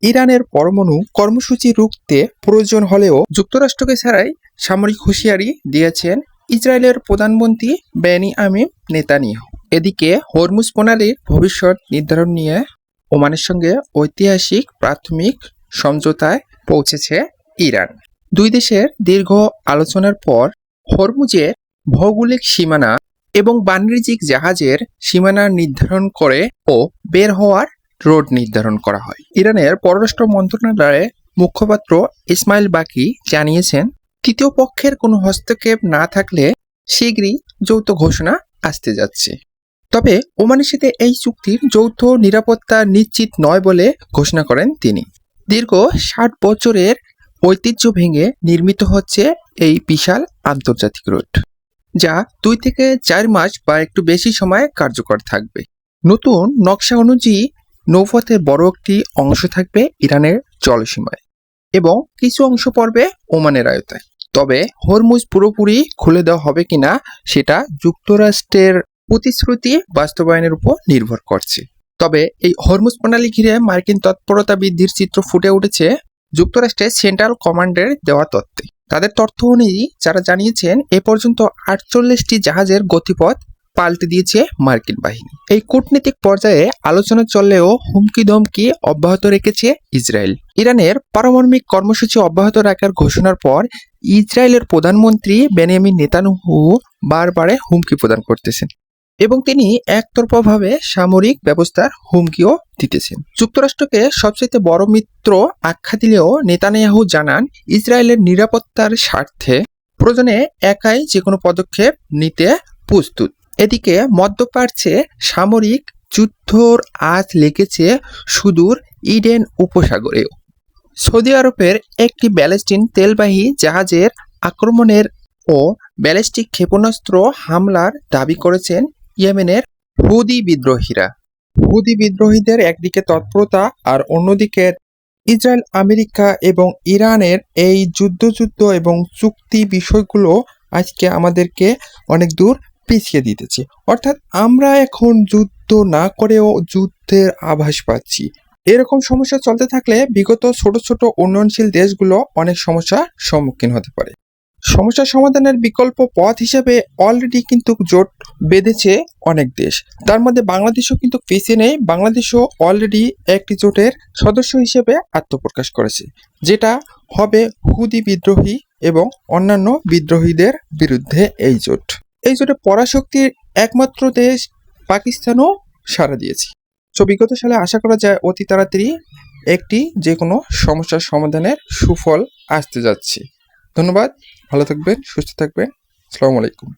ইরানের পরমাণু কর্মসূচি রুখতে প্রয়োজন হলেও যুক্তরাষ্ট্রকে ছাড়াই সামরিক হুঁশিয়ারি দিয়েছেন ইসরায়েলের প্রধানমন্ত্রী বেনিয়ামিন নেতানিয়াহু। এদিকে হরমুজ প্রণালীর ভবিষ্যৎ নির্ধারণ নিয়ে ওমানের সঙ্গে ঐতিহাসিক প্রাথমিক সমঝোতায় পৌঁছেছে ইরান। দুই দেশের দীর্ঘ আলোচনার পর হরমুজের ভৌগোলিক সীমানা এবং বাণিজ্যিক জাহাজের সীমানা নির্ধারণ করে ও বের হওয়ার রোড নির্ধারণ করা হয়। ইরানের পররাষ্ট্র মন্ত্রণালয়ের মুখপাত্র ইসমাইল বাকি জানিয়েছেন, তৃতীয় পক্ষের কোনো হস্তক্ষেপ না থাকলে শীঘ্রই যৌথ ঘোষণা আসতে যাচ্ছে। তবে ওমানের সাথে এই চুক্তির যৌথ নিরাপত্তা নিশ্চিত নয় বলে ঘোষণা করেন তিনি। দীর্ঘ 60 বছরের ঐতিহ্য ভেঙে নির্মিত হচ্ছে এই বিশাল আন্তর্জাতিক রুট, যা 2 থেকে 4 মাস বা একটু বেশি সময় কার্যকর থাকবে। নতুন নকশা অনুযায়ী নৌপথের বড় একটি অংশ থাকবে ইরানের জলসীমায় এবং কিছু অংশ পড়বে ওমানের আয়তায়। তবে হরমুজ পুরোপুরি খুলে দেওয়া হবে কিনা সেটা যুক্তরাষ্ট্রের প্রতিশ্রুতি বাস্তবায়নের উপর নির্ভর করছে। তবে এই হরমুজ প্রণালী ঘিরে মার্কিন তৎপরতা বৃদ্ধির চিত্র ফুটে উঠেছে যুক্তরাষ্ট্রের সেন্ট্রাল কমান্ডের দেওয়া তথ্যে। তাদের তথ্য অনুযায়ী যারা জানিয়েছেন, এ পর্যন্ত 48টি জাহাজের গতিপথ পাল্টে দিয়েছে মার্কিন বাহিনী। এই কূটনীতিক পর্যায়ে আলোচনা চললেও হুমকি ধমকি অব্যাহত রেখেছে ইসরায়েল। ইরানের পারমাণবিক কর্মসূচি অব্যাহত রাখার ঘোষণার পর ইসরায়েলের প্রধানমন্ত্রী বেনিয়ামিন নেতানিয়াহু বারবার হুমকি প্রদান করতেছেন এবং তিনি একতরফাভাবে সামরিক ব্যবস্থার হুমকিও দিতেছেন। যুক্তরাষ্ট্রকে সবচেয়ে বড় মিত্র আখ্যা দিলেও নেতানিয়াহু জানান, ইসরায়েলের নিরাপত্তার স্বার্থে প্রয়োজনে একাই যে কোনো পদক্ষেপ নিতে প্রস্তুত। এদিকে মধ্যপ্রাচ্যে সামরিক যুদ্ধর আঁচ লেগেছে সুদূর ইডেন উপসাগরেও। সৌদি আরবের একটি ব্যালিস্টিক তেলবাহী জাহাজের আক্রমণের ও ব্যালিস্টিক ক্ষেপণাস্ত্র হামলার দাবি করেছেন ইয়েমেনের হুদি বিদ্রোহীরা। হুদি বিদ্রোহীদের একদিকে তৎপরতা আর অন্যদিকে ইসরায়েল, আমেরিকা এবং ইরানের এই যুদ্ধ এবং চুক্তি বিষয়গুলো আজকে আমাদেরকে অনেক দূর পিছিয়ে দিতেছে। অর্থাৎ আমরা এখন যুদ্ধ না করেও যুদ্ধের আভাস পাচ্ছি। এরকম সমস্যা চলতে থাকলে বিগত ছোট ছোট উন্নয়নশীল দেশগুলো অনেক সমস্যার সম্মুখীন হতে পারে। সমস্যা সমাধানের বিকল্প পথ হিসেবে অলরেডি কিন্তু জোট বেঁধেছে অনেক দেশ, তার মধ্যে বাংলাদেশও কিন্তু পিছিয়ে নেই। বাংলাদেশও অলরেডি একটি জোটের সদস্য হিসেবে আত্মপ্রকাশ করেছে, যেটা হবে হুদি বিদ্রোহী এবং অন্যান্য বিদ্রোহীদের বিরুদ্ধে এই জোট। এই জোটে পরাশক্তির একমাত্র দেশ পাকিস্তানও সাড়া দিয়েছে। বিগত সালে আশা করা যায় অতি তাড়াতাড়ি একটি যে কোনো সমস্যার সমাধানের সুফল আসতে যাচ্ছে। ধন্যবাদ, ভালো থাকবেন, সুস্থ থাকবেন। আসসালামু আলাইকুম।